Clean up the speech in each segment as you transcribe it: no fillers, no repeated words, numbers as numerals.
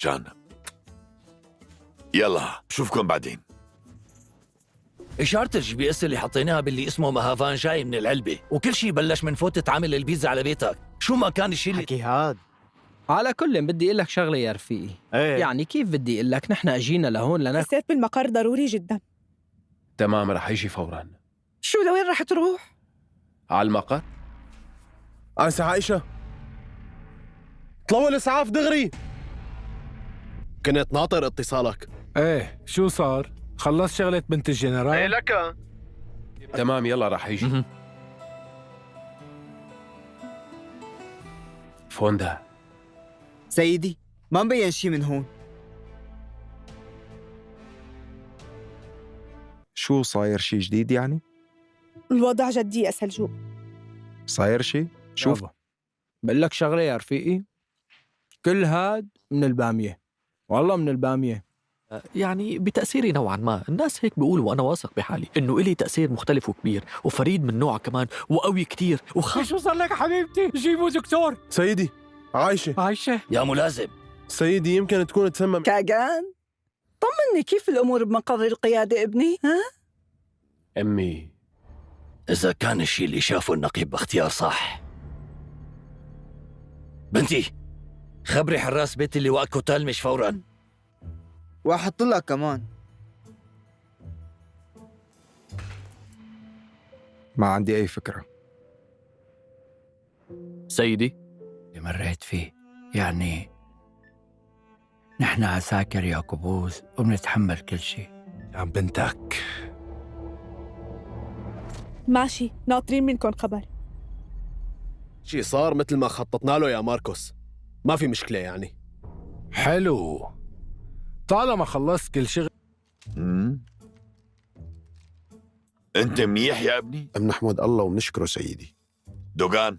جان يلا بشوفكم بعدين. إشارة الجي PS اللي حطيناها باللي اسمه مهافان جاي من العلبة، وكل شي بلش من فوت تعمل البيتزا على بيتك. شو ما كان الشي اللي حكي هاد. على كل بدي اقول لك شغله يا رفيقي. ايه يعني كيف بدي اقول لك، نحن اجينا لهون لناكل. السيف بالمقر ضروري جدا. تمام، رح يجي فورا. شو لوين رح تروح؟ على المقر. أنسة عائشة، طلعوا الإسعاف دغري. كنت ناطر اتصالك. ايه شو صار؟ خلص شغلة بنت الجنرال؟ لك. تمام يلا رح يجي. فوندا سيدي ما مبين شي من هون. شو صاير شي جديد يعني؟ الوضع جدي يا سلجوق. صاير شي؟ شوف برافو. بقول لك شغله يا رفيقي، كل هاد من الباميه، والله من الباميه. يعني بتأثيري نوعا ما، الناس هيك بيقولوا وأنا واثق بحالي إنه إلي تأثير مختلف وكبير وفريد من نوعه كمان وقوي كتير شو صار لك حبيبتي؟ جيبوا دكتور. سيدي عائشة. عايشة يا ملازم. سيدي يمكن تكون تسمم. كاغان طمني، كيف الأمور بمقر القيادة ابني؟ ها؟ أمي، إذا كان الشي اللي شافه النقيب اختيار صح. بنتي خبري حراس بيت اللي وقت تلمش فوراً. وأحط لك كمان. ما عندي أي فكرة. سيدي. اللي مريت فيه يعني نحن عساكر يا كبوس وبنتحمل كل شيء. يا بنتك. ماشي، ناطرين منكم خبر. شي صار مثل ما خططنا له يا ماركوس، ما في مشكلة يعني. حلو، طالما خلصت كل شغل. انت منيح يا ابني؟ بنحمد الله وبنشكره سيدي. دوغان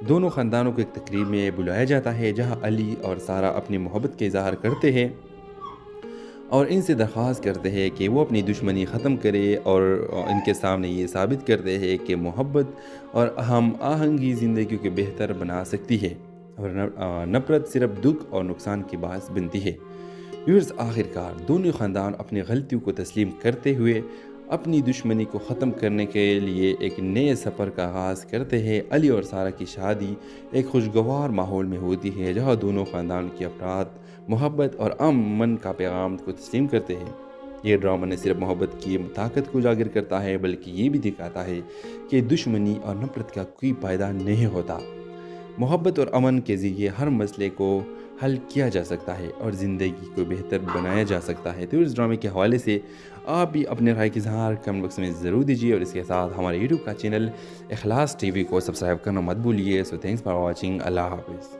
دونوں خاندانوں کو ایک تقریب میں بلایا جاتا ہے جہاں علی اور سارہ اپنی محبت کا اظہار کرتے ہیں اور ان سے درخواست کرتے ہیں کہ وہ اپنی دشمنی ختم کرے اور ان کے سامنے یہ ثابت کرتے ہیں کہ محبت اور ہم آہنگی زندگی کو بہتر بنا سکتی ہے اور نفرت صرف دکھ اور نقصان کی باعث بنتی ہے۔ ویورز، آخر کار دونوں خاندان اپنی غلطیوں کو تسلیم کرتے ہوئے اپنی دشمنی کو ختم کرنے کے لیے ایک نئے سفر کا آغاز کرتے ہیں۔ علی اور سارہ کی شادی ایک خوشگوار ماحول میں ہوتی ہے جہاں دونوں خاندان کے افراد محبت اور امن کا پیغام کو تسلیم کرتے ہیں۔ یہ ڈرامہ نہ صرف محبت کی طاقت کو اجاگر کرتا ہے بلکہ یہ بھی دکھاتا ہے کہ دشمنی اور نفرت کا کوئی فائدہ نہیں ہوتا۔ محبت اور امن کے ذریعے ہر مسئلے کو حل کیا جا سکتا ہے اور زندگی کو بہتر بنایا جا سکتا ہے۔ تو اس ڈرامے کے حوالے سے آپ بھی اپنے رائے کا اظہار کمنٹ باکس میں ضرور دیجیے اور اس کے ساتھ ہمارے یوٹیوب کا چینل اخلاص ٹی وی کو سبسکرائب کرنا مت بھولیے۔ سو تھینکس فار واچنگ، اللہ حافظ۔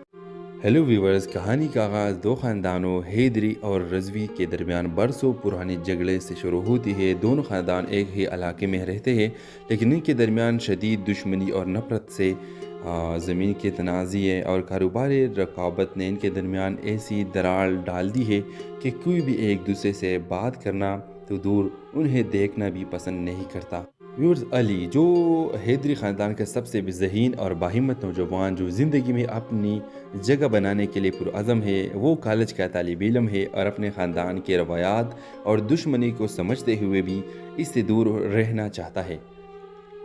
ہیلو ویورز، کہانی کا آغاز دو خاندانوں حیدری اور رضوی کے درمیان برسوں پرانے جھگڑے سے شروع ہوتی ہے۔ دونوں خاندان ایک ہی علاقے میں رہتے ہیں لیکن ان کے درمیان شدید دشمنی اور نفرت سے زمین کے تنازعے اور کاروباری رقابت نے ان کے درمیان ایسی دراڑ ڈال دی ہے کہ کوئی بھی ایک دوسرے سے بات کرنا تو دور انہیں دیکھنا بھی پسند نہیں کرتا۔ ویورز، علی جو حیدری خاندان کا سب سے ذہین اور باہمت نوجوان جو زندگی میں اپنی جگہ بنانے کے لیے پرعزم ہے، وہ کالج کا طالب علم ہے اور اپنے خاندان کے روایات اور دشمنی کو سمجھتے ہوئے بھی اس سے دور رہنا چاہتا ہے۔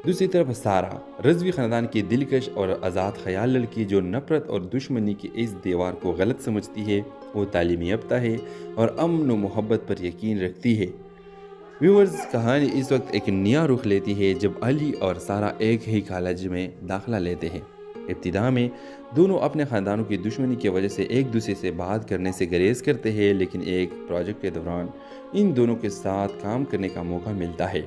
دوسری طرف سارہ رضوی خاندان کی دلکش اور آزاد خیال لڑکی جو نفرت اور دشمنی کی اس دیوار کو غلط سمجھتی ہے، وہ تعلیم یافتہ ہے اور امن و محبت پر یقین رکھتی ہے۔ ویورز، کہانی اس وقت ایک نیا رخ لیتی ہے جب علی اور سارہ ایک ہی کالج میں داخلہ لیتے ہیں۔ ابتدا میں دونوں اپنے خاندانوں کی دشمنی کی وجہ سے ایک دوسرے سے بات کرنے سے گریز کرتے ہیں، لیکن ایک پروجیکٹ کے دوران ان دونوں کے ساتھ کام کرنے کا موقع ملتا ہے۔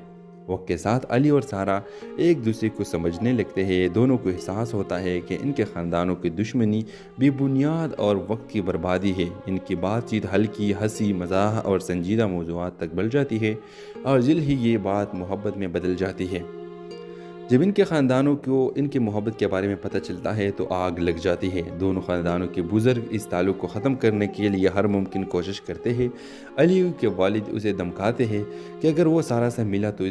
وقت کے ساتھ علی اور سارہ ایک دوسرے کو سمجھنے لگتے ہیں۔ دونوں کو احساس ہوتا ہے کہ ان کے خاندانوں کی دشمنی بے بنیاد اور وقت کی بربادی ہے۔ ان کی بات چیت ہلکی ہنسی مزاح اور سنجیدہ موضوعات تک بڑھ جاتی ہے اور جلد ہی یہ بات محبت میں بدل جاتی ہے۔ جب ان کے خاندانوں کو ان کی محبت کے بارے میں پتہ چلتا ہے تو آگ لگ جاتی ہے۔ دونوں خاندانوں کے بزرگ اس تعلق کو ختم کرنے کے لیے ہر ممکن کوشش کرتے ہیں۔ علی کے والد اسے دھمکاتے ہیں کہ اگر وہ سارہ سے ملا تو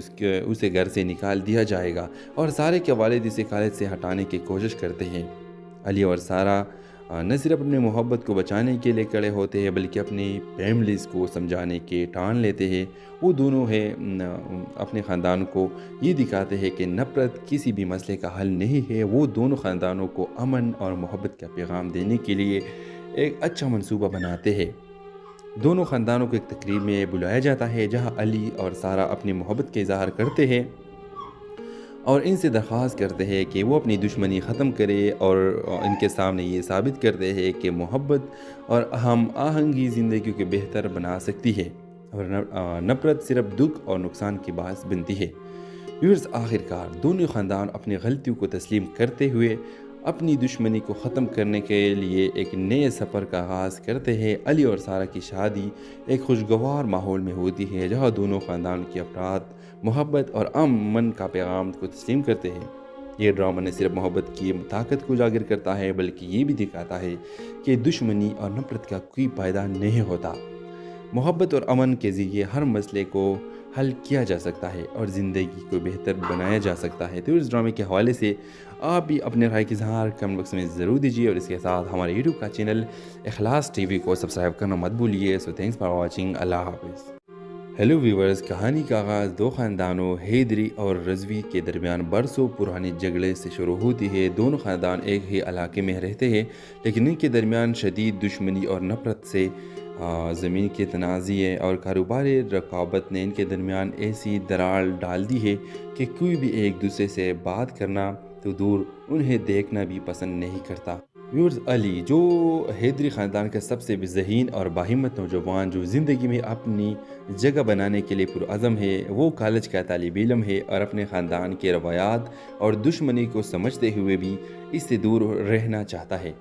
اسے گھر سے نکال دیا جائے گا اور سارہ کے والد اسے کالج سے ہٹانے کی کوشش کرتے ہیں۔ علی اور سارہ نہ صرف اپنے محبت کو بچانے کے لیے کڑے ہوتے ہیں بلکہ اپنی فیملیز کو سمجھانے کے ٹان لیتے ہیں۔ وہ دونوں اپنے خاندان کو یہ دکھاتے ہیں کہ نفرت کسی بھی مسئلے کا حل نہیں ہے۔ وہ دونوں خاندانوں کو امن اور محبت کا پیغام دینے کے لیے ایک اچھا منصوبہ بناتے ہیں۔ دونوں خاندانوں کو ایک تقریب میں بلایا جاتا ہے جہاں علی اور سارہ اپنی محبت کا اظہار کرتے ہیں اور ان سے درخواست کرتے ہیں کہ وہ اپنی دشمنی ختم کرے اور ان کے سامنے یہ ثابت کرتے ہیں کہ محبت اور ہم آہنگی زندگی کو بہتر بنا سکتی ہے اور نفرت صرف دکھ اور نقصان کی باعث بنتی ہے۔ ویورز، آخر کار دونوں خاندان اپنی غلطیوں کو تسلیم کرتے ہوئے اپنی دشمنی کو ختم کرنے کے لیے ایک نئے سفر کا آغاز کرتے ہیں۔ علی اور سارہ کی شادی ایک خوشگوار ماحول میں ہوتی ہے جہاں دونوں خاندان کے افراد محبت اور امن کا پیغام کو تسلیم کرتے ہیں۔ یہ ڈرامہ نہ صرف محبت کی طاقت کو اجاگر کرتا ہے بلکہ یہ بھی دکھاتا ہے کہ دشمنی اور نفرت کا کوئی فائدہ نہیں ہوتا۔ محبت اور امن کے ذریعے ہر مسئلے کو حل کیا جا سکتا ہے اور زندگی کو بہتر بنایا جا سکتا ہے۔ تو اس ڈرامے کے حوالے سے آپ بھی اپنے رائے کا اظہار کمنٹ باکس میں ضرور دیجیے اور اس کے ساتھ ہمارے یوٹیوب کا چینل اخلاص ٹی وی کو سبسکرائب کرنا مت بھولیے۔ سو تھینکس فار واچنگ، اللہ حافظ۔ ہیلو ویورز، کہانی کا آغاز دو خاندانوں حیدری اور رضوی کے درمیان برسوں پرانے جھگڑے سے شروع ہوتی ہے۔ دونوں خاندان ایک ہی علاقے میں رہتے ہیں لیکن ان کے درمیان شدید دشمنی اور نفرت سے زمین کے تنازعے اور کاروباری رقابت نے ان کے درمیان ایسی دراڑ ڈال دی ہے کہ کوئی بھی ایک دوسرے سے بات کرنا تو دور انہیں دیکھنا بھی پسند نہیں کرتا۔ ویورز، علی جو حیدری خاندان کا سب سے ذہین اور باہمت نوجوان جو زندگی میں اپنی جگہ بنانے کے لیے پرعزم ہے، وہ کالج کا طالب علم ہے اور اپنے خاندان کے روایات اور دشمنی کو سمجھتے ہوئے بھی اس سے دور رہنا چاہتا ہے۔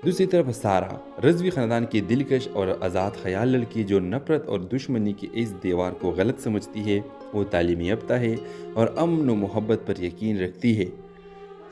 دوسری طرف سارہ رضوی خاندان کی دلکش اور آزاد خیال لڑکی جو نفرت اور دشمنی کی اس دیوار کو غلط سمجھتی ہے، وہ تعلیم یافتہ ہے اور امن و محبت پر یقین رکھتی ہے۔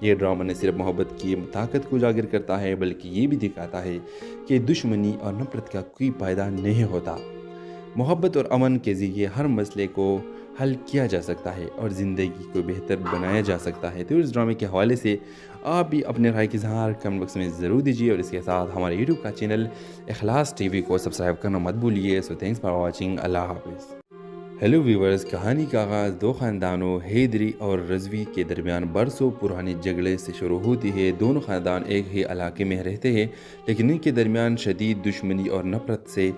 یہ ڈرامہ نہ صرف محبت کی طاقت کو اجاگر کرتا ہے بلکہ یہ بھی دکھاتا ہے کہ دشمنی اور نفرت کا کوئی فائدہ نہیں ہوتا۔ محبت اور امن کے ذریعے ہر مسئلے کو حل کیا جا سکتا ہے اور زندگی کو بہتر بنایا جا سکتا ہے۔ تو اس ڈرامے کے حوالے سے آپ بھی اپنے رائے کی اظہار کمنٹ باکس میں ضرور دیجیے، اور اس کے ساتھ ہمارے یوٹیوب کا چینل اخلاص ٹی وی کو سبسکرائب کرنا مت بھولیے۔ سو تھینکس فار واچنگ، اللہ حافظ۔ ہیلو ویورز، کہانی کا آغاز دو خاندانوں حیدری اور رضوی کے درمیان برسوں پرانے جھگڑے سے شروع ہوتی ہے۔ دونوں خاندان ایک ہی علاقے میں رہتے ہیں، لیکن ان کے درمیان شدید دشمنی اور نفرت سے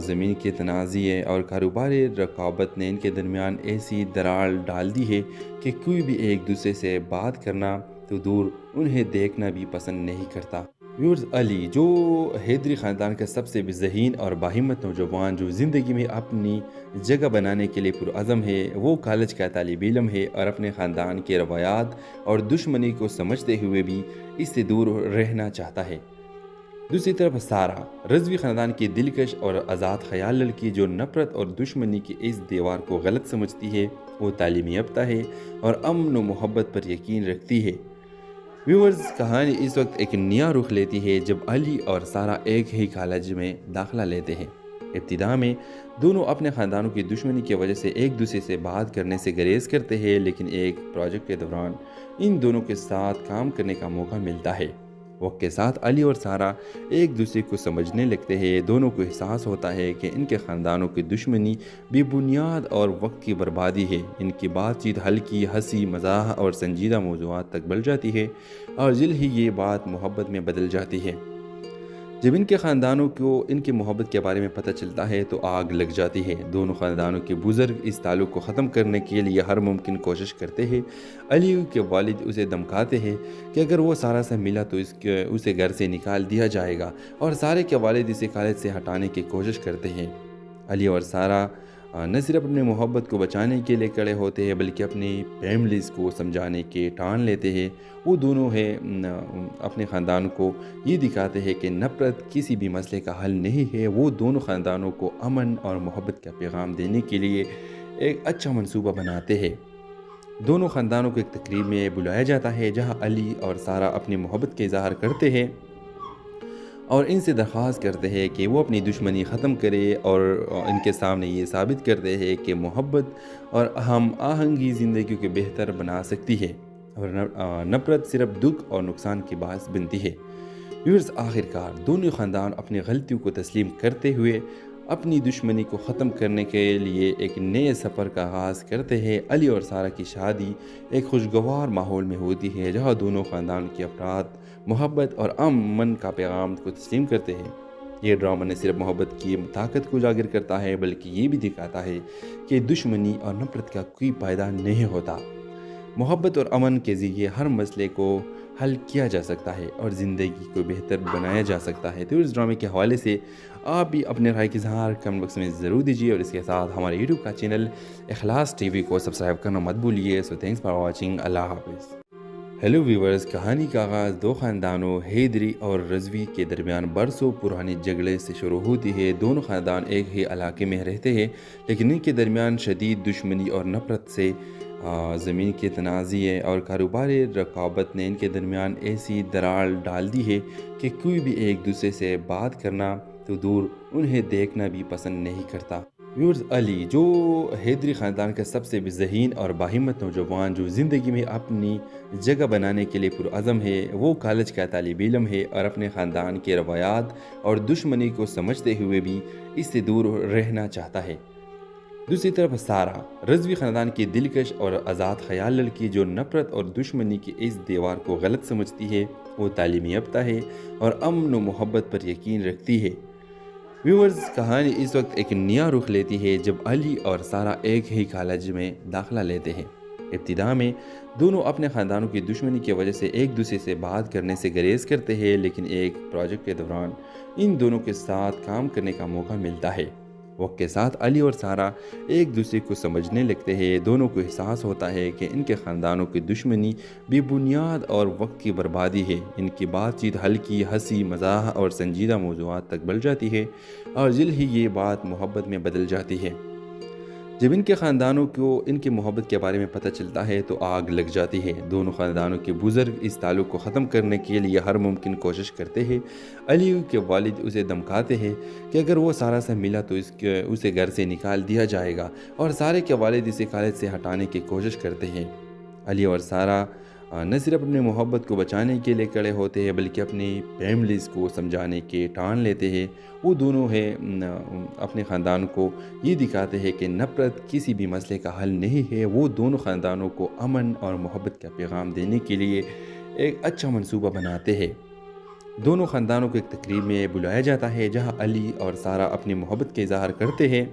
زمین کے تنازعے اور کاروباری رقابت نے ان کے درمیان ایسی دراڑ ڈال دی ہے کہ کوئی بھی ایک دوسرے سے بات کرنا تو دور انہیں دیکھنا بھی پسند نہیں کرتا۔ ویورز، علی جو حیدری خاندان کا سب سے ذہین اور باہمت نوجوان جو زندگی میں اپنی جگہ بنانے کے لیے پرعزم ہے، وہ کالج کا طالب علم ہے اور اپنے خاندان کے روایات اور دشمنی کو سمجھتے ہوئے بھی اس سے دور رہنا چاہتا ہے۔ دوسری طرف سارہ، رضوی خاندان کی دلکش اور آزاد خیال لڑکی جو نفرت اور دشمنی کی اس دیوار کو غلط سمجھتی ہے، وہ تعلیم یافتہ ہے اور امن و محبت پر یقین رکھتی ہے۔ ویورز، کہانی اس وقت ایک نیا رخ لیتی ہے جب علی اور سارہ ایک ہی کالج میں داخلہ لیتے ہیں۔ ابتدا میں دونوں اپنے خاندانوں کی دشمنی کی وجہ سے ایک دوسرے سے بات کرنے سے گریز کرتے ہیں، لیکن ایک پروجیکٹ کے دوران ان دونوں کے ساتھ کام کرنے کا موقع ملتا ہے۔ وقت کے ساتھ علی اور سارہ ایک دوسرے کو سمجھنے لگتے ہیں۔ دونوں کو احساس ہوتا ہے کہ ان کے خاندانوں کی دشمنی بے بنیاد اور وقت کی بربادی ہے۔ ان کی بات چیت ہلکی، ہنسی مزاح اور سنجیدہ موضوعات تک بڑھ جاتی ہے، اور جلد ہی یہ بات محبت میں بدل جاتی ہے۔ جب ان کے خاندانوں کو ان کی محبت کے بارے میں پتہ چلتا ہے تو آگ لگ جاتی ہے۔ دونوں خاندانوں کے بزرگ اس تعلق کو ختم کرنے کے لیے ہر ممکن کوشش کرتے ہیں۔ علی کے والد اسے دھمکاتے ہیں کہ اگر وہ سارہ سے ملا تو اسے گھر سے نکال دیا جائے گا، اور سارے کے والد اسے کالج سے ہٹانے کی کوشش کرتے ہیں۔ علی اور سارہ نہ صرف اپنے محبت کو بچانے کے لیے کھڑے ہوتے ہیں بلکہ اپنی فیملیز کو سمجھانے کے ٹان لیتے ہیں۔ وہ دونوں اپنے خاندان کو یہ دکھاتے ہیں کہ نفرت کسی بھی مسئلے کا حل نہیں ہے۔ وہ دونوں خاندانوں کو امن اور محبت کا پیغام دینے کے لیے ایک اچھا منصوبہ بناتے ہیں۔ دونوں خاندانوں کو ایک تقریب میں بلایا جاتا ہے جہاں علی اور سارہ اپنی محبت کا اظہار کرتے ہیں اور ان سے درخواست کرتے ہیں کہ وہ اپنی دشمنی ختم کرے، اور ان کے سامنے یہ ثابت کرتے ہیں کہ محبت اور ہم آہنگی زندگی کو بہتر بنا سکتی ہے، اور نفرت صرف دکھ اور نقصان کی باعث بنتی ہے۔ ویورز، آخر کار دونوں خاندان اپنی غلطیوں کو تسلیم کرتے ہوئے اپنی دشمنی کو ختم کرنے کے لیے ایک نئے سفر کا آغاز کرتے ہیں۔ علی اور سارہ کی شادی ایک خوشگوار ماحول میں ہوتی ہے جہاں دونوں خاندان کے افراد محبت اور امن کا پیغام کو تسلیم کرتے ہیں۔ یہ ڈرامہ نہ صرف محبت کی طاقت کو اجاگر کرتا ہے بلکہ یہ بھی دکھاتا ہے کہ دشمنی اور نفرت کا کوئی فائدہ نہیں ہوتا۔ محبت اور امن کے ذریعے ہر مسئلے کو حل کیا جا سکتا ہے اور زندگی کو بہتر بنایا جا سکتا ہے۔ تو اس ڈرامے کے حوالے سے آپ بھی اپنے رائے کی اظہار کمنٹ باکس میں ضرور دیجیے، اور اس کے ساتھ ہمارے یوٹیوب کا چینل اخلاص ٹی وی کو سبسکرائب کرنا مت بھولیے۔ سو تھینکس فار واچنگ، اللہ حافظ۔ ہیلو ویورز، کہانی کا آغاز دو خاندانوں حیدری اور رضوی کے درمیان برسوں پرانے جھگڑے سے شروع ہوتی ہے۔ دونوں خاندان ایک ہی علاقے میں رہتے ہیں، لیکن ان کے درمیان شدید دشمنی اور نفرت سے زمین کے تنازعے اور کاروباری رقابت نے ان کے درمیان ایسی دراڑ ڈال دی ہے کہ کوئی بھی ایک دوسرے سے بات کرنا تو دور انہیں دیکھنا بھی پسند نہیں کرتا۔ ویورز، علی جو حیدری خاندان کا سب سے ذہین اور باہمت نوجوان جو زندگی میں اپنی جگہ بنانے کے لیے پرعزم ہے، وہ کالج کا طالب علم ہے اور اپنے خاندان کے روایات اور دشمنی کو سمجھتے ہوئے بھی اس سے دور رہنا چاہتا ہے۔ دوسری طرف سارہ، رضوی خاندان کی دلکش اور آزاد خیال لڑکی جو نفرت اور دشمنی کی اس دیوار کو غلط سمجھتی ہے، وہ تعلیم یافتہ ہے اور امن و محبت پر یقین رکھتی ہے۔ ویورز، کہانی اس وقت ایک نیا رخ لیتی ہے جب علی اور سارہ ایک ہی کالج میں داخلہ لیتے ہیں۔ ابتدا میں دونوں اپنے خاندانوں کی دشمنی کی وجہ سے ایک دوسرے سے بات کرنے سے گریز کرتے ہیں، لیکن ایک پروجیکٹ کے دوران ان دونوں کے ساتھ کام کرنے کا موقع ملتا ہے۔ وقت کے ساتھ علی اور سارہ ایک دوسرے کو سمجھنے لگتے ہیں۔ دونوں کو احساس ہوتا ہے کہ ان کے خاندانوں کی دشمنی بے بنیاد اور وقت کی بربادی ہے۔ ان کی بات چیت ہلکی، ہنسی مزاح اور سنجیدہ موضوعات تک بڑھ جاتی ہے، اور جلد ہی یہ بات محبت میں بدل جاتی ہے۔ جب ان کے خاندانوں کو ان کی محبت کے بارے میں پتہ چلتا ہے تو آگ لگ جاتی ہے۔ دونوں خاندانوں کے بزرگ اس تعلق کو ختم کرنے کے لیے ہر ممکن کوشش کرتے ہیں۔ علی کے والد اسے دھمکاتے ہیں کہ اگر وہ سارہ سے ملا تو اسے گھر سے نکال دیا جائے گا، اور سارے کے والد اسے کالج سے ہٹانے کی کوشش کرتے ہیں۔ علی اور سارہ نہ صرف اپنے محبت کو بچانے کے لیے کڑے ہوتے ہیں بلکہ اپنی فیملیز کو سمجھانے کے ٹان لیتے ہیں۔ وہ دونوں اپنے خاندان کو یہ دکھاتے ہیں کہ نفرت کسی بھی مسئلے کا حل نہیں ہے۔ وہ دونوں خاندانوں کو امن اور محبت کا پیغام دینے کے لیے ایک اچھا منصوبہ بناتے ہیں۔ دونوں خاندانوں کو ایک تقریب میں بلایا جاتا ہے جہاں علی اور سارہ اپنی محبت کا اظہار کرتے ہیں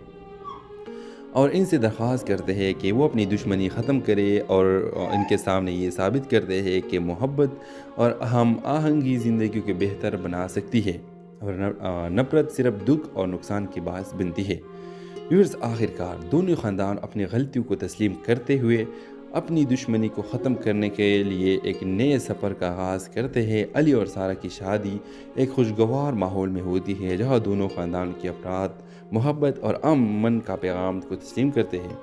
اور ان سے درخواست کرتے ہیں کہ وہ اپنی دشمنی ختم کرے، اور ان کے سامنے یہ ثابت کرتے ہیں کہ محبت اور ہم آہنگی زندگی کو بہتر بنا سکتی ہے، اور نفرت صرف دکھ اور نقصان کی باعث بنتی ہے۔ ویورز، آخر کار دونوں خاندان اپنی غلطیوں کو تسلیم کرتے ہوئے اپنی دشمنی کو ختم کرنے کے لیے ایک نئے سفر کا آغاز کرتے ہیں۔ علی اور سارہ کی شادی ایک خوشگوار ماحول میں ہوتی ہے جہاں دونوں خاندان کے افراد محبت اور امن کا پیغام کو تسلیم کرتے ہیں۔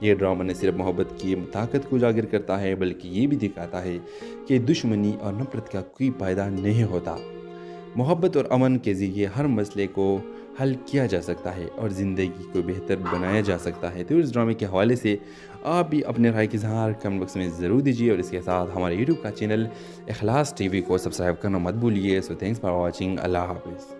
یہ ڈرامہ نہ صرف محبت کی طاقت کو اجاگر کرتا ہے بلکہ یہ بھی دکھاتا ہے کہ دشمنی اور نفرت کا کوئی فائدہ نہیں ہوتا۔ محبت اور امن کے ذریعے ہر مسئلے کو حل کیا جا سکتا ہے اور زندگی کو بہتر بنایا جا سکتا ہے۔ تو اس ڈرامے کے حوالے سے آپ بھی اپنے رائے کا اظہار کمنٹ باکس میں ضرور دیجیے، اور اس کے ساتھ ہمارے یوٹیوب کا چینل اخلاص ٹی وی کو سبسکرائب کرنا مت بھولیے۔ سو تھینکس فار واچنگ، اللہ حافظ۔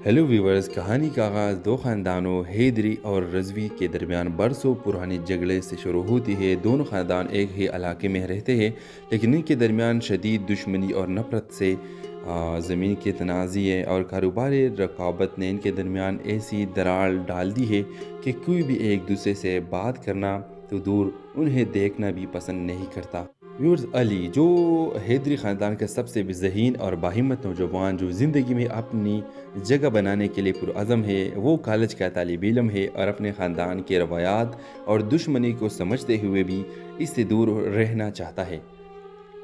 ہیلو ویورز، کہانی کا آغاز دو خاندانوں حیدری اور رضوی کے درمیان برسوں پرانے جھگڑے سے شروع ہوتی ہے۔ دونوں خاندان ایک ہی علاقے میں رہتے ہیں لیکن ان کے درمیان شدید دشمنی اور نفرت سے زمین کے تنازع اور کاروباری رقابت نے ان کے درمیان ایسی دراڑ ڈال دی ہے کہ کوئی بھی ایک دوسرے سے بات کرنا تو دور انہیں دیکھنا بھی پسند نہیں کرتا۔ ویورز، علی جو حیدری خاندان کا سب سے ذہین اور باہمت نوجوان جو زندگی میں اپنی جگہ بنانے کے لیے پرعزم ہے، وہ کالج کا طالب علم ہے اور اپنے خاندان کے روایات اور دشمنی کو سمجھتے ہوئے بھی اس سے دور رہنا چاہتا ہے۔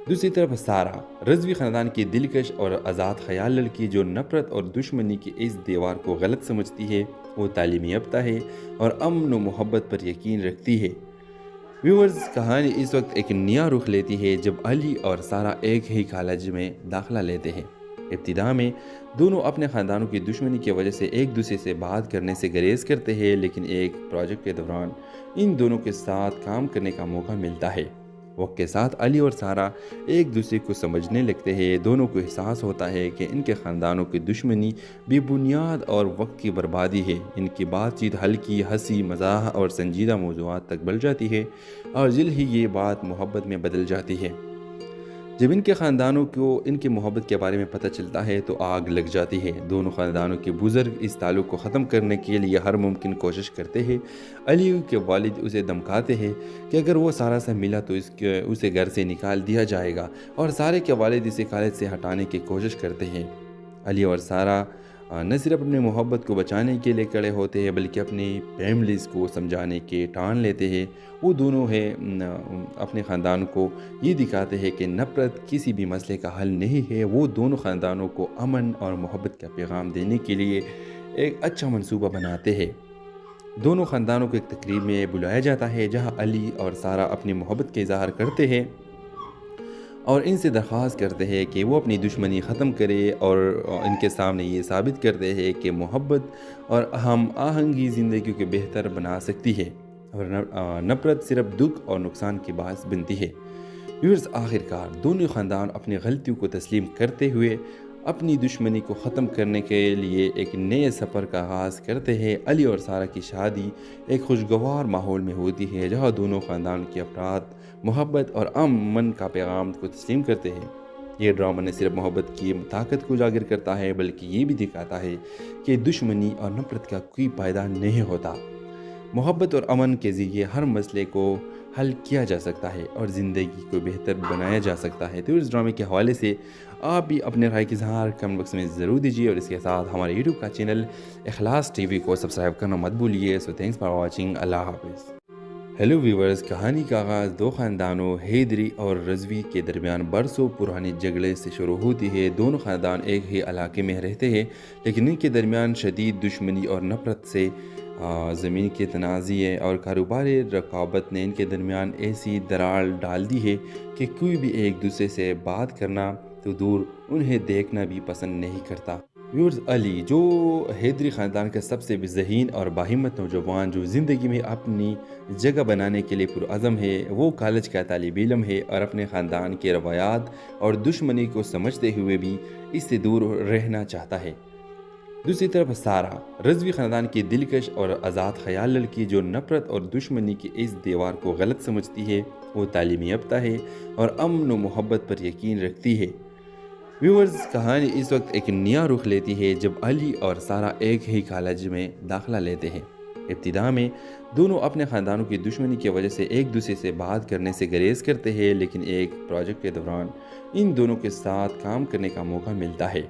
دوسری طرف سارہ رضوی خاندان کی دلکش اور آزاد خیال لڑکی جو نفرت اور دشمنی کی اس دیوار کو غلط سمجھتی ہے۔ وہ تعلیم یافتہ ہے اور امن و محبت پر یقین رکھتی ہے۔ ویورز، کہانی اس وقت ایک نیا رخ لیتی ہے جب علی اور سارہ ایک ہی کالج میں داخلہ لیتے ہیں۔ ابتدا میں دونوں اپنے خاندانوں کی دشمنی کی وجہ سے ایک دوسرے سے بات کرنے سے گریز کرتے ہیں، لیکن ایک پروجیکٹ کے دوران ان دونوں کے ساتھ کام کرنے کا موقع ملتا ہے۔ وقت کے ساتھ علی اور سارہ ایک دوسرے کو سمجھنے لگتے ہیں۔ دونوں کو احساس ہوتا ہے کہ ان کے خاندانوں کی دشمنی بے بنیاد اور وقت کی بربادی ہے۔ ان کی بات چیت ہلکی ہنسی مزاح اور سنجیدہ موضوعات تک بڑھ جاتی ہے اور جلد ہی یہ بات محبت میں بدل جاتی ہے۔ جب ان کے خاندانوں کو ان کی محبت کے بارے میں پتہ چلتا ہے تو آگ لگ جاتی ہے۔ دونوں خاندانوں کے بزرگ اس تعلق کو ختم کرنے کے لیے ہر ممکن کوشش کرتے ہیں۔ علی کے والد اسے دھمکاتے ہیں کہ اگر وہ سارہ سے ملا تو اسے گھر سے نکال دیا جائے گا، اور سارے کے والد اسے کالج سے ہٹانے کی کوشش کرتے ہیں۔ علی اور سارہ نہ صرف اپنے محبت کو بچانے کے لیے کڑے ہوتے ہیں بلکہ اپنی فیملیز کو سمجھانے کے ٹان لیتے ہیں۔ وہ دونوں اپنے خاندان کو یہ دکھاتے ہیں کہ نفرت کسی بھی مسئلے کا حل نہیں ہے۔ وہ دونوں خاندانوں کو امن اور محبت کا پیغام دینے کے لیے ایک اچھا منصوبہ بناتے ہیں۔ دونوں خاندانوں کو ایک تقریب میں بلایا جاتا ہے جہاں علی اور سارہ اپنی محبت کا اظہار کرتے ہیں اور ان سے درخواست کرتے ہیں کہ وہ اپنی دشمنی ختم کرے، اور ان کے سامنے یہ ثابت کرتے ہیں کہ محبت اور ہم آہنگی زندگی کو بہتر بنا سکتی ہے، اور نفرت صرف دکھ اور نقصان کی باعث بنتی ہے۔ ویورز، آخر کار دونوں خاندان اپنی غلطیوں کو تسلیم کرتے ہوئے اپنی دشمنی کو ختم کرنے کے لیے ایک نئے سفر کا آغاز کرتے ہیں۔ علی اور سارہ کی شادی ایک خوشگوار ماحول میں ہوتی ہے جہاں دونوں خاندان کے افراد محبت اور امن کا پیغام کو تسلیم کرتے ہیں۔ یہ ڈرامہ نہ صرف محبت کی طاقت کو اجاگر کرتا ہے بلکہ یہ بھی دکھاتا ہے کہ دشمنی اور نفرت کا کوئی فائدہ نہیں ہوتا۔ محبت اور امن کے ذریعے ہر مسئلے کو حل کیا جا سکتا ہے اور زندگی کو بہتر بنایا جا سکتا ہے۔ تو اس ڈرامے کے حوالے سے آپ بھی اپنے رائے کا اظہار کمنٹ باکس میں ضرور دیجیے، اور اس کے ساتھ ہمارے یوٹیوب کا چینل اخلاص ٹی وی کو سبسکرائب کرنا مت بھولیے۔ سو تھینکس فار واچنگ، اللہ حافظ۔ ہیلو ویورز، کہانی کا آغاز دو خاندانوں حیدری اور رضوی کے درمیان برسوں پرانے جھگڑے سے شروع ہوتی ہے۔ دونوں خاندان ایک ہی علاقے میں رہتے ہیں لیکن ان کے درمیان شدید دشمنی اور نفرت سے زمین کے تنازع اور کاروباری رقابت نے ان کے درمیان ایسی دراڑ ڈال دی ہے کہ کوئی بھی ایک دوسرے سے بات کرنا تو دور انہیں دیکھنا بھی پسند نہیں کرتا۔ ویورز، علی جو حیدری خاندان کا سب سے ذہین اور باہمت نوجوان جو زندگی میں اپنی جگہ بنانے کے لیے پرعزم ہے، وہ کالج کا طالب علم ہے اور اپنے خاندان کے روایات اور دشمنی کو سمجھتے ہوئے بھی اس سے دور رہنا چاہتا ہے۔ دوسری طرف سارہ، رضوی خاندان کی دلکش اور آزاد خیال لڑکی جو نفرت اور دشمنی کی اس دیوار کو غلط سمجھتی ہے، وہ تعلیم یافتہ ہے اور امن و محبت پر یقین رکھتی ہے۔ ویورز، کہانی اس وقت ایک نیا رخ لیتی ہے جب علی اور سارہ ایک ہی کالج میں داخلہ لیتے ہیں۔ ابتدا میں دونوں اپنے خاندانوں کی دشمنی کی وجہ سے ایک دوسرے سے بات کرنے سے گریز کرتے ہیں، لیکن ایک پروجیکٹ کے دوران ان دونوں کے ساتھ کام کرنے کا موقع ملتا ہے۔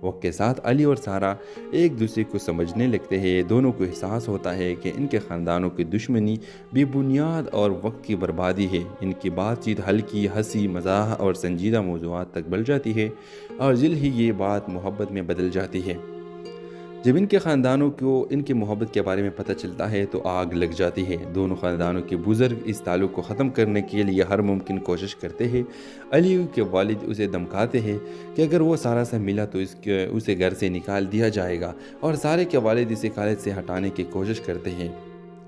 وقت کے ساتھ علی اور سارہ ایک دوسرے کو سمجھنے لگتے ہیں۔ دونوں کو احساس ہوتا ہے کہ ان کے خاندانوں کی دشمنی بے بنیاد اور وقت کی بربادی ہے۔ ان کی بات چیت ہلکی ہنسی مزاح اور سنجیدہ موضوعات تک بڑھ جاتی ہے اور جلد ہی یہ بات محبت میں بدل جاتی ہے۔ جب ان کے خاندانوں کو ان کی محبت کے بارے میں پتہ چلتا ہے تو آگ لگ جاتی ہے۔ دونوں خاندانوں کے بزرگ اس تعلق کو ختم کرنے کے لیے ہر ممکن کوشش کرتے ہیں۔ علی کے والد اسے دھمکاتے ہیں کہ اگر وہ سارہ سے ملا تو اسے گھر سے نکال دیا جائے گا، اور سارہ کے والد اسے کالج سے ہٹانے کی کوشش کرتے ہیں۔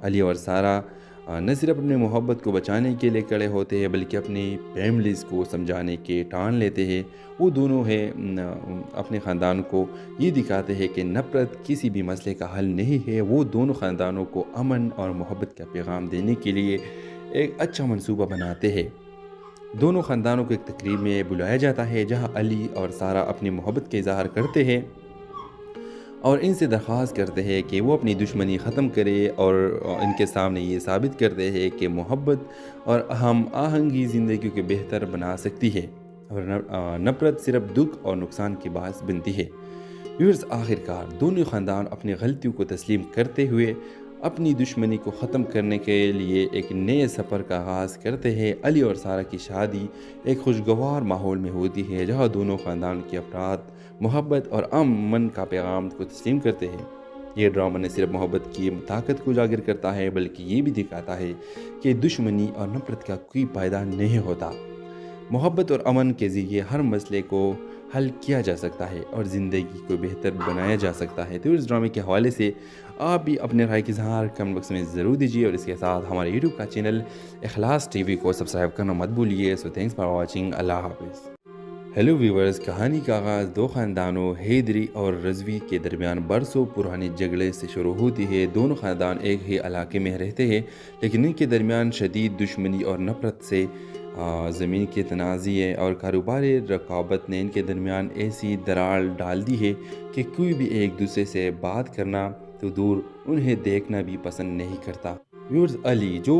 علی اور سارہ نہ صرف اپنی محبت کو بچانے کے لیے کھڑے ہوتے ہیں بلکہ اپنی فیملیز کو سمجھانے کے ٹان لیتے ہیں۔ وہ دونوں اپنے خاندان کو یہ دکھاتے ہیں کہ نفرت کسی بھی مسئلے کا حل نہیں ہے۔ وہ دونوں خاندانوں کو امن اور محبت کا پیغام دینے کے لیے ایک اچھا منصوبہ بناتے ہیں۔ دونوں خاندانوں کو ایک تقریب میں بلایا جاتا ہے جہاں علی اور سارہ اپنی محبت کا اظہار کرتے ہیں اور ان سے درخواست کرتے ہیں کہ وہ اپنی دشمنی ختم کرے اور ان کے سامنے یہ ثابت کرتے ہیں کہ محبت اور ہم آہنگی زندگی کو بہتر بنا سکتی ہے اور نفرت صرف دکھ اور نقصان کی باعث بنتی ہے۔ ویورز، آخرکار دونوں خاندان اپنی غلطیوں کو تسلیم کرتے ہوئے اپنی دشمنی کو ختم کرنے کے لیے ایک نئے سفر کا آغاز کرتے ہیں۔ علی اور سارہ کی شادی ایک خوشگوار ماحول میں ہوتی ہے جہاں دونوں خاندان کے افراد محبت اور امن کا پیغام کو تسلیم کرتے ہیں۔ یہ ڈرامہ نہ صرف محبت کی طاقت کو اجاگر کرتا ہے بلکہ یہ بھی دکھاتا ہے کہ دشمنی اور نفرت کا کوئی فائدہ نہیں ہوتا۔ محبت اور امن کے ذریعے ہر مسئلے کو حل کیا جا سکتا ہے اور زندگی کو بہتر بنایا جا سکتا ہے۔ تو اس ڈرامے کے حوالے سے آپ بھی اپنے رائے کی اظہار کمنٹ باکس میں ضرور دیجیے اور اس کے ساتھ ہمارے یوٹیوب کا چینل اخلاص ٹی وی کو سبسکرائب کرنا مت بھولیے۔ سو تھینکس فار واچنگ۔ اللہ حافظ۔ ہیلو ویورز، کہانی کا آغاز دو خاندانوں حیدری اور رضوی کے درمیان برسوں پرانے جھگڑے سے شروع ہوتی ہے۔ دونوں خاندان ایک ہی علاقے میں رہتے ہیں لیکن ان کے درمیان شدید دشمنی اور نفرت سے زمین کے تنازع اور کاروباری رقابت نے ان کے درمیان ایسی دراڑ ڈال دی ہے کہ کوئی بھی ایک دوسرے سے بات کرنا تو دور انہیں دیکھنا بھی پسند نہیں کرتا۔ ویورز، علی جو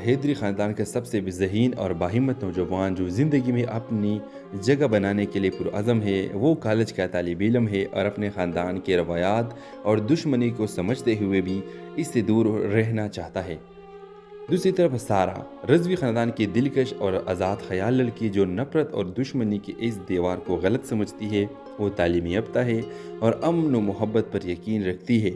حیدری خاندان کا سب سے ذہین اور باہمت نوجوان جو زندگی میں اپنی جگہ بنانے کے لیے پرعزم ہے، وہ کالج کا طالب علم ہے اور اپنے خاندان کے روایات اور دشمنی کو سمجھتے ہوئے بھی اس سے دور رہنا چاہتا ہے۔ دوسری طرف سارہ، رضوی خاندان کی دلکش اور آزاد خیال لڑکی جو نفرت اور دشمنی کی اس دیوار کو غلط سمجھتی ہے، وہ تعلیم یافتہ ہے اور امن و محبت پر یقین رکھتی ہے۔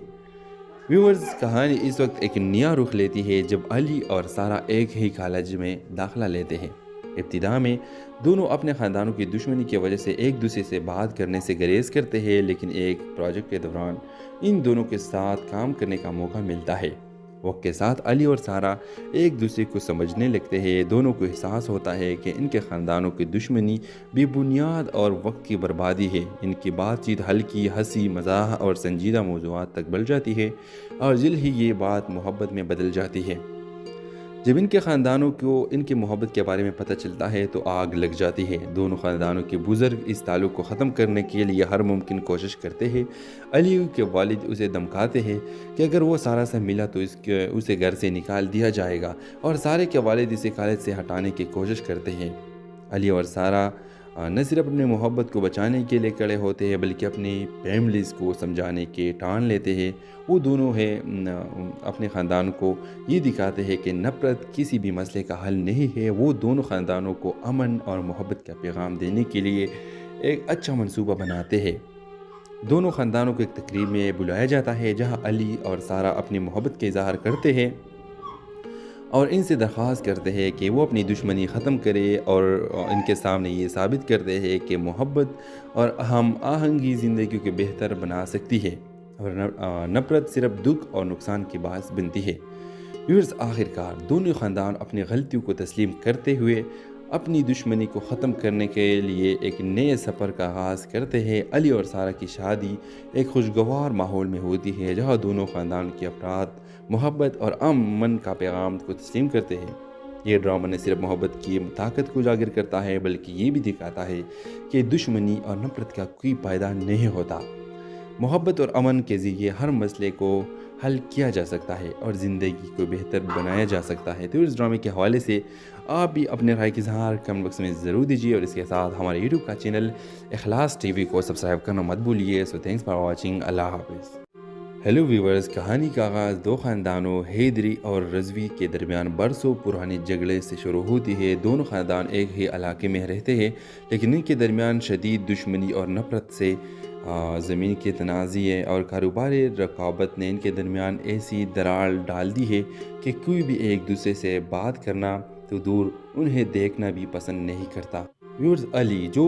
ویورز، کہانی اس وقت ایک نیا رخ لیتی ہے جب علی اور سارہ ایک ہی کالج میں داخلہ لیتے ہیں۔ ابتدا میں دونوں اپنے خاندانوں کی دشمنی کی وجہ سے ایک دوسرے سے بات کرنے سے گریز کرتے ہیں، لیکن ایک پروجیکٹ کے دوران ان دونوں کے ساتھ کام کرنے کا موقع ملتا ہے۔ وقت کے ساتھ علی اور سارہ ایک دوسرے کو سمجھنے لگتے ہیں۔ دونوں کو احساس ہوتا ہے کہ ان کے خاندانوں کی دشمنی بے بنیاد اور وقت کی بربادی ہے۔ ان کی بات چیت ہلکی ہنسی مزاح اور سنجیدہ موضوعات تک بڑھ جاتی ہے اور جلد ہی یہ بات محبت میں بدل جاتی ہے۔ جب ان کے خاندانوں کو ان کی محبت کے بارے میں پتہ چلتا ہے تو آگ لگ جاتی ہے۔ دونوں خاندانوں کے بزرگ اس تعلق کو ختم کرنے کے لیے ہر ممکن کوشش کرتے ہیں۔ علی کے والد اسے دھمکاتے ہیں کہ اگر وہ سارہ سے ملا تو اسے گھر سے نکال دیا جائے گا، اور سارہ کے والد اسے کالج سے ہٹانے کی کوشش کرتے ہیں۔ علی اور سارہ نہ صرف اپنی محبت کو بچانے کے لیے کھڑے ہوتے ہیں بلکہ اپنی فیملیز کو سمجھانے کے ٹان لیتے ہیں۔ وہ دونوں اپنے خاندان کو یہ دکھاتے ہیں کہ نفرت کسی بھی مسئلے کا حل نہیں ہے۔ وہ دونوں خاندانوں کو امن اور محبت کا پیغام دینے کے لیے ایک اچھا منصوبہ بناتے ہیں۔ دونوں خاندانوں کو ایک تقریب میں بلایا جاتا ہے جہاں علی اور سارہ اپنی محبت کا اظہار کرتے ہیں اور ان سے درخواست کرتے ہیں کہ وہ اپنی دشمنی ختم کرے اور ان کے سامنے یہ ثابت کرتے ہیں کہ محبت اور ہم آہنگی زندگی کو بہتر بنا سکتی ہے اور نفرت صرف دکھ اور نقصان کی باعث بنتی ہے۔ ویورز، آخرکار دونوں خاندان اپنی غلطیوں کو تسلیم کرتے ہوئے اپنی دشمنی کو ختم کرنے کے لیے ایک نئے سفر کا آغاز کرتے ہیں۔ علی اور سارہ کی شادی ایک خوشگوار ماحول میں ہوتی ہے جہاں دونوں خاندان کے افراد محبت اور امن کا پیغام کو تسلیم کرتے ہیں۔ یہ ڈرامہ نہ صرف محبت کی طاقت کو اجاگر کرتا ہے بلکہ یہ بھی دکھاتا ہے کہ دشمنی اور نفرت کا کوئی فائدہ نہیں ہوتا۔ محبت اور امن کے ذریعے ہر مسئلے کو حل کیا جا سکتا ہے اور زندگی کو بہتر بنایا جا سکتا ہے۔ تو اس ڈرامے کے حوالے سے آپ بھی اپنے رائے کا اظہار کمنٹ باکس میں ضرور دیجیے اور اس کے ساتھ ہمارے یوٹیوب کا چینل اخلاص ٹی وی کو سبسکرائب کرنا مت بھولیے۔ سو تھینکس فار واچنگ۔ اللہ حافظ۔ ہیلو ویورز، کہانی کا آغاز دو خاندانوں حیدری اور رضوی کے درمیان برسوں پرانے جھگڑے سے شروع ہوتی ہے۔ دونوں خاندان ایک ہی علاقے میں رہتے ہیں لیکن ان کے درمیان شدید دشمنی اور نفرت سے زمین کے تنازعے اور کاروباری رقابت نے ان کے درمیان ایسی دراڑ ڈال دی ہے کہ کوئی بھی ایک دوسرے سے بات کرنا تو دور انہیں دیکھنا بھی پسند نہیں کرتا۔ ویورز، علی جو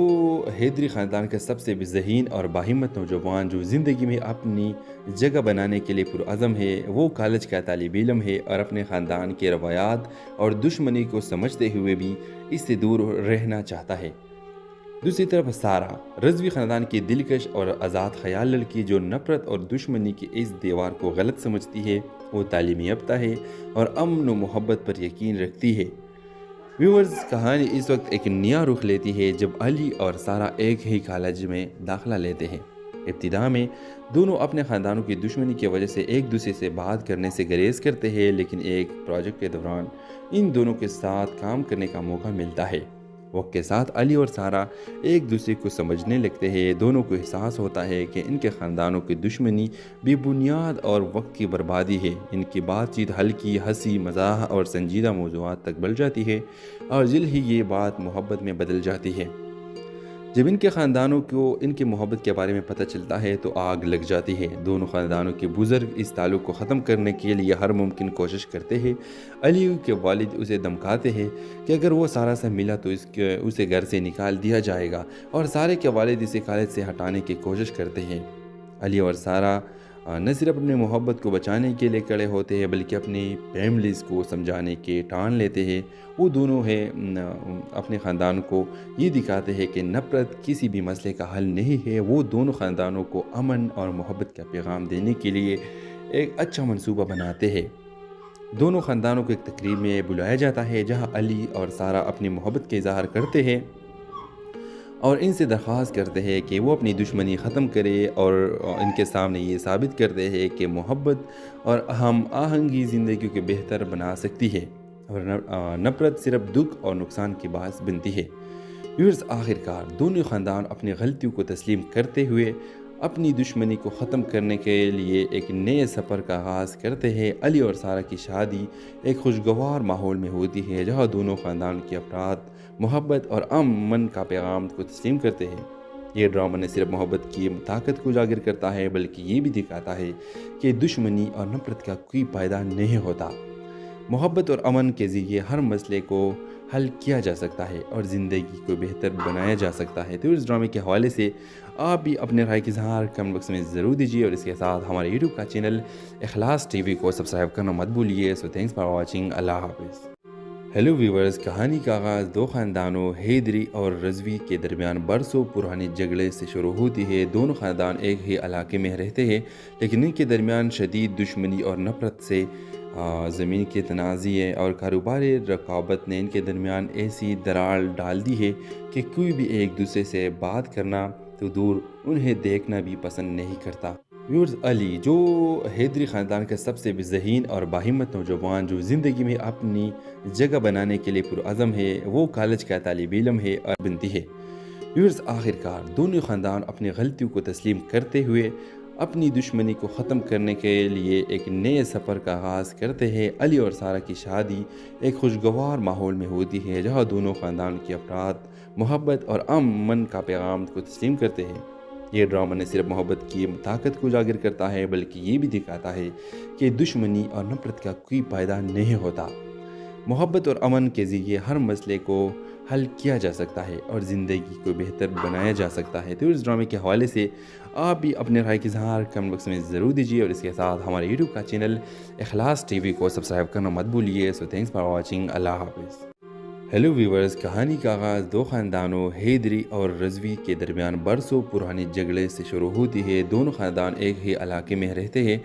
حیدری خاندان کا سب سے ذہین اور باہمت نوجوان جو زندگی میں اپنی جگہ بنانے کے لیے پرعزم ہے، وہ کالج کا طالب علم ہے اور اپنے خاندان کے روایات اور دشمنی کو سمجھتے ہوئے بھی اس سے دور رہنا چاہتا ہے۔ دوسری طرف سارہ، رضوی خاندان کی دلکش اور آزاد خیال لڑکی جو نفرت اور دشمنی کی اس دیوار کو غلط سمجھتی ہے، وہ تعلیم یافتہ ہے اور امن و محبت پر یقین رکھتی ہے۔ ویورز، کہانی اس وقت ایک نیا رخ لیتی ہے جب علی اور سارہ ایک ہی کالج میں داخلہ لیتے ہیں۔ ابتدا میں دونوں اپنے خاندانوں کی دشمنی کی وجہ سے ایک دوسرے سے بات کرنے سے گریز کرتے ہیں، لیکن ایک پروجیکٹ کے دوران ان دونوں کے ساتھ کام کرنے کا موقع ملتا ہے۔ وقت کے ساتھ علی اور سارہ ایک دوسرے کو سمجھنے لگتے ہیں۔ دونوں کو احساس ہوتا ہے کہ ان کے خاندانوں کی دشمنی بے بنیاد اور وقت کی بربادی ہے۔ ان کی بات چیت ہلکی، ہنسی مزاح اور سنجیدہ موضوعات تک بڑھ جاتی ہے اور جلد ہی یہ بات محبت میں بدل جاتی ہے۔ جب ان کے خاندانوں کو ان کی محبت کے بارے میں پتہ چلتا ہے تو آگ لگ جاتی ہے۔ دونوں خاندانوں کے بزرگ اس تعلق کو ختم کرنے کے لیے ہر ممکن کوشش کرتے ہیں۔ علی کے والد اسے دھمکاتے ہیں کہ اگر وہ سارہ سے ملا تو اسے گھر سے نکال دیا جائے گا اور سارہ کے والد اسے کالج سے ہٹانے کی کوشش کرتے ہیں۔ علی اور سارہ نہ صرف اپنی محبت کو بچانے کے لیے کھڑے ہوتے ہیں بلکہ اپنی فیملیز کو سمجھانے کے ٹان لیتے ہیں۔ وہ دونوں اپنے خاندان کو یہ دکھاتے ہیں کہ نفرت کسی بھی مسئلے کا حل نہیں ہے۔ وہ دونوں خاندانوں کو امن اور محبت کا پیغام دینے کے لیے ایک اچھا منصوبہ بناتے ہیں۔ دونوں خاندانوں کو ایک تقریب میں بلایا جاتا ہے جہاں علی اور سارہ اپنی محبت کا اظہار کرتے ہیں اور ان سے درخواست کرتے ہیں کہ وہ اپنی دشمنی ختم کرے اور ان کے سامنے یہ ثابت کرتے ہیں کہ محبت اور ہم آہنگی زندگی کو بہتر بنا سکتی ہے اور نفرت صرف دکھ اور نقصان کی باعث بنتی ہے۔ ویورز، آخرکار دونوں خاندان اپنی غلطیوں کو تسلیم کرتے ہوئے اپنی دشمنی کو ختم کرنے کے لیے ایک نئے سفر کا آغاز کرتے ہیں۔ علی اور سارہ کی شادی ایک خوشگوار ماحول میں ہوتی ہے جہاں دونوں خاندان کے افراد محبت اور امن کا پیغام کو تسلیم کرتے ہیں۔ یہ ڈرامہ نہ صرف محبت کی طاقت کو اجاگر کرتا ہے بلکہ یہ بھی دکھاتا ہے کہ دشمنی اور نفرت کا کوئی فائدہ نہیں ہوتا۔ محبت اور امن کے ذریعے ہر مسئلے کو حل کیا جا سکتا ہے اور زندگی کو بہتر بنایا جا سکتا ہے۔ تو اس ڈرامے کے حوالے سے آپ بھی اپنے رائے کا اظہار کمنٹ باکس میں ضرور دیجیے اور اس کے ساتھ ہمارے یوٹیوب کا چینل اخلاص ٹی وی کو سبسکرائب کرنا مت بھولیے۔ سو تھینکس فار واچنگ۔ اللہ حافظ۔ ہیلو ویورز، کہانی کا آغاز دو خاندانوں حیدری اور رضوی کے درمیان برسوں پرانے جھگڑے سے شروع ہوتی ہے۔ دونوں خاندان ایک ہی علاقے میں رہتے ہیں لیکن ان کے درمیان شدید دشمنی اور نفرت سے زمین کے تنازعے اور کاروباری رقابت نے ان کے درمیان ایسی دراڑ ڈال دی ہے کہ کوئی بھی ایک دوسرے سے بات کرنا تو دور انہیں دیکھنا بھی پسند نہیں کرتا۔ ویورز، علی جو حیدری خاندان کا سب سے ذہین اور باہمت نوجوان جو زندگی میں اپنی جگہ بنانے کے لیے پرعزم ہے، وہ کالج کا طالب علم ہے اور بنتی ہے۔ ویورز، آخرکار دونوں خاندان اپنی غلطیوں کو تسلیم کرتے ہوئے اپنی دشمنی کو ختم کرنے کے لیے ایک نئے سفر کا آغاز کرتے ہیں۔ علی اور سارہ کی شادی ایک خوشگوار ماحول میں ہوتی ہے جہاں دونوں خاندان کے افراد محبت اور امن کا پیغام کو تسلیم کرتے ہیں۔ یہ ڈرامہ نہ صرف محبت کی طاقت کو اجاگر کرتا ہے بلکہ یہ بھی دکھاتا ہے کہ دشمنی اور نفرت کا کوئی فائدہ نہیں ہوتا. محبت اور امن کے ذریعے ہر مسئلے کو حل کیا جا سکتا ہے اور زندگی کو بہتر بنایا جا سکتا ہے. تو اس ڈرامے کے حوالے سے آپ بھی اپنے رائے کی اظہار کمنٹ باکس میں ضرور دیجیے اور اس کے ساتھ ہمارے یوٹیوب کا چینل اخلاص ٹی وی کو سبسکرائب کرنا مت بھولیے. سو تھینکس فار واچنگ. اللہ حافظ. ہیلو ویورز، کہانی کا آغاز دو خاندانوں حیدری اور رضوی کے درمیان برسوں پرانے جھگڑے سے شروع ہوتی ہے. دونوں خاندان ایک ہی علاقے میں رہتے ہیں